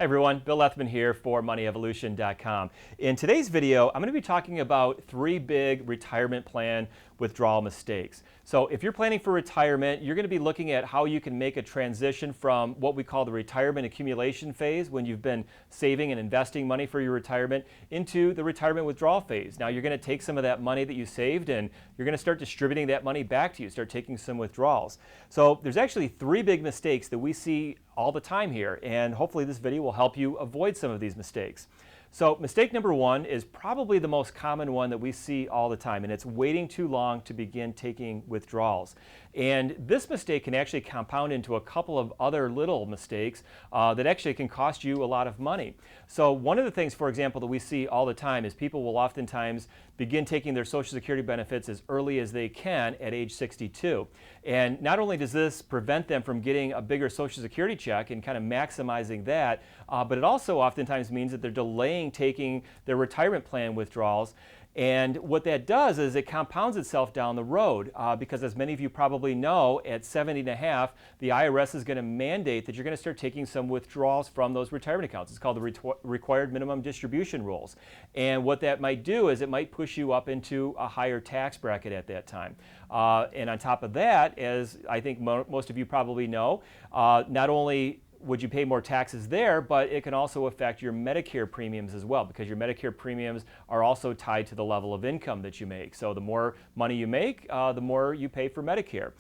Hi everyone, Bill Lethman here for MoneyEvolution.com. In today's video, I'm going to be talking about 3 big retirement plan withdrawal mistakes. So if you're planning for retirement, you're going to be looking at how you can make a transition from what we call the retirement accumulation phase, when you've been saving and investing money for your retirement, into the retirement withdrawal phase. Now you're going to take some of that money that you saved and you're going to start distributing that money back to you, start taking some withdrawals. So there's actually 3 big mistakes that we see all the time here, and hopefully this video will help you avoid some of these mistakes. So mistake number 1 is probably the most common one that we see all the time, and it's waiting too long to begin taking withdrawals. And this mistake can actually compound into a couple of other little mistakes that actually can cost you a lot of money. So one of the things, for example, that we see all the time is people will oftentimes begin taking their Social Security benefits as early as they can at age 62. And not only does this prevent them from getting a bigger Social Security check and kind of maximizing that, but it also oftentimes means that they're delaying taking their retirement plan withdrawals. And what that does is it compounds itself down the road because, as many of you probably know, at 70 and a half, the IRS is going to mandate that you're going to start taking some withdrawals from those retirement accounts. It's called the required minimum distribution rules. And what that might do is it might push you up into a higher tax bracket at that time. And on top of that, as I think most of you probably know, not only would you pay more taxes there, but it can also affect your Medicare premiums as well, because your Medicare premiums are also tied to the level of income that you make. So the more money you make, the more you pay for Medicare.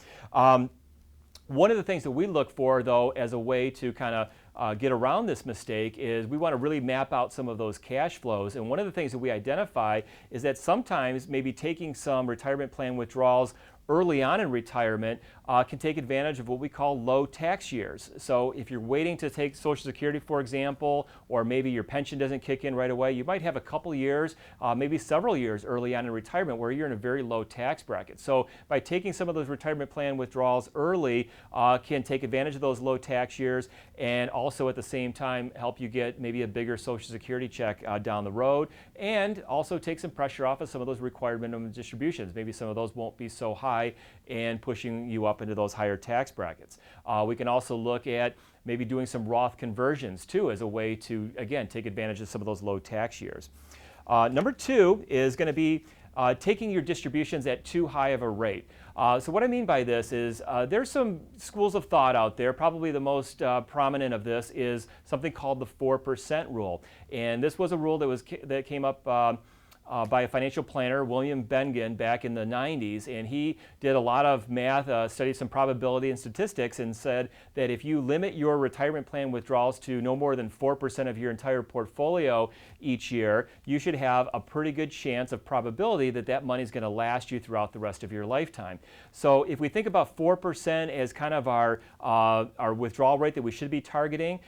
One of the things that we look for, though, as a way to kind of get around this mistake is we want to really map out some of those cash flows. And one of the things that we identify is that sometimes maybe taking some retirement plan withdrawals early on in retirement can take advantage of what we call low tax years. So if you're waiting to take Social Security, for example, or maybe your pension doesn't kick in right away, you might have a couple years, maybe several years early on in retirement where you're in a very low tax bracket. So by taking some of those retirement plan withdrawals early, can take advantage of those low tax years and also at the same time help you get maybe a bigger Social Security check down the road, and also take some pressure off of some of those required minimum distributions. Maybe some of those won't be so high and pushing you up into those higher tax brackets. We can also look at maybe doing some Roth conversions too as a way to, again, take advantage of some of those low tax years. Number 2 is going to be taking your distributions at too high of a rate. So what I mean by this is there's some schools of thought out there. Probably the most prominent of this is something called the 4% rule. And this was a rule that came up by a financial planner, William Bengen, back in the 90s, and he did a lot of math, studied some probability and statistics, and said that if you limit your retirement plan withdrawals to no more than 4% of your entire portfolio each year, you should have a pretty good chance of probability that that money is going to last you throughout the rest of your lifetime. So if we think about 4% as kind of our withdrawal rate that we should be targeting,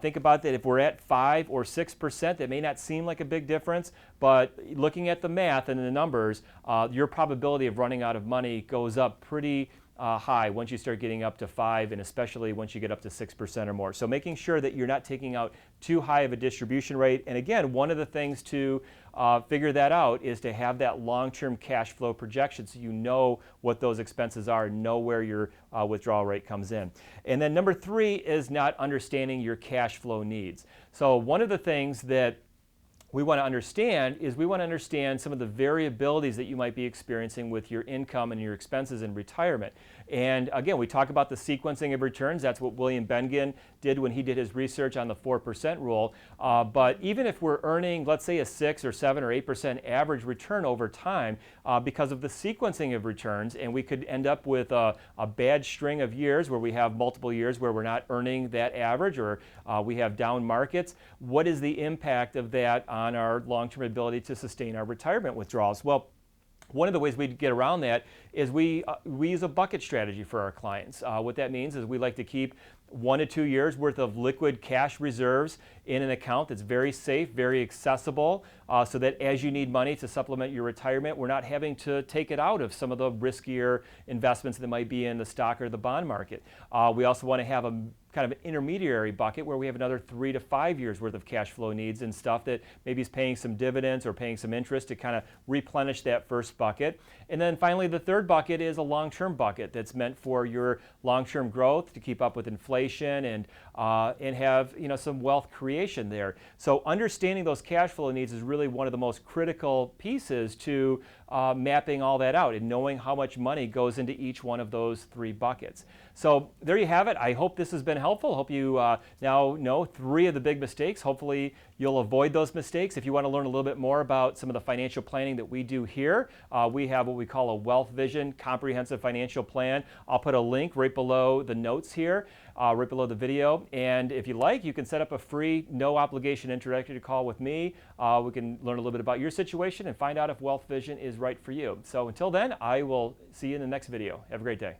think about that if we're at 5 or 6%, that may not seem like a big difference, but looking at the math and the numbers, your probability of running out of money goes up pretty high once you start getting up to 5, and especially once you get up to 6% or more. So making sure that you're not taking out too high of a distribution rate. And again, one of the things to figure that out is to have that long-term cash flow projection so you know what those expenses are and know where your withdrawal rate comes in. And then number 3 is not understanding your cash flow needs. So one of the things that we want to understand is we want to understand some of the variabilities that you might be experiencing with your income and your expenses in retirement. And again, we talk about the sequencing of returns. That's what William Bengen did when he did his research on the 4% rule. But even if we're earning, let's say, a 6 or 7 or 8% average return over time, because of the sequencing of returns, and we could end up with a bad string of years where we have multiple years where we're not earning that average, or we have down markets, what is the impact of that on our long-term ability to sustain our retirement withdrawals? Well, one of the ways we get around that is we use a bucket strategy for our clients. What that means is we like to keep 1 to 2 years worth of liquid cash reserves in an account that's very safe, very accessible, so that as you need money to supplement your retirement, we're not having to take it out of some of the riskier investments that might be in the stock or the bond market. We also want to have a kind of an intermediary bucket where we have another 3 to 5 years worth of cash flow needs and stuff that maybe is paying some dividends or paying some interest to kind of replenish that first bucket. And then finally, the third bucket is a long-term bucket that's meant for your long-term growth to keep up with inflation and have some wealth creation there. So understanding those cash flow needs is really one of the most critical pieces to mapping all that out and knowing how much money goes into each one of those three buckets. So there you have it. I hope this has been helpful. Hope you now know 3 of the big mistakes. Hopefully you'll avoid those mistakes. If you want to learn a little bit more about some of the financial planning that we do here, we have what we call a Wealth Vision Comprehensive Financial Plan. I'll put a link right below the notes here, right below the video. And if you like, you can set up a free, no obligation introductory call with me. We can learn a little bit about your situation and find out if Wealth Vision is right for you. So until then, I will see you in the next video. Have a great day.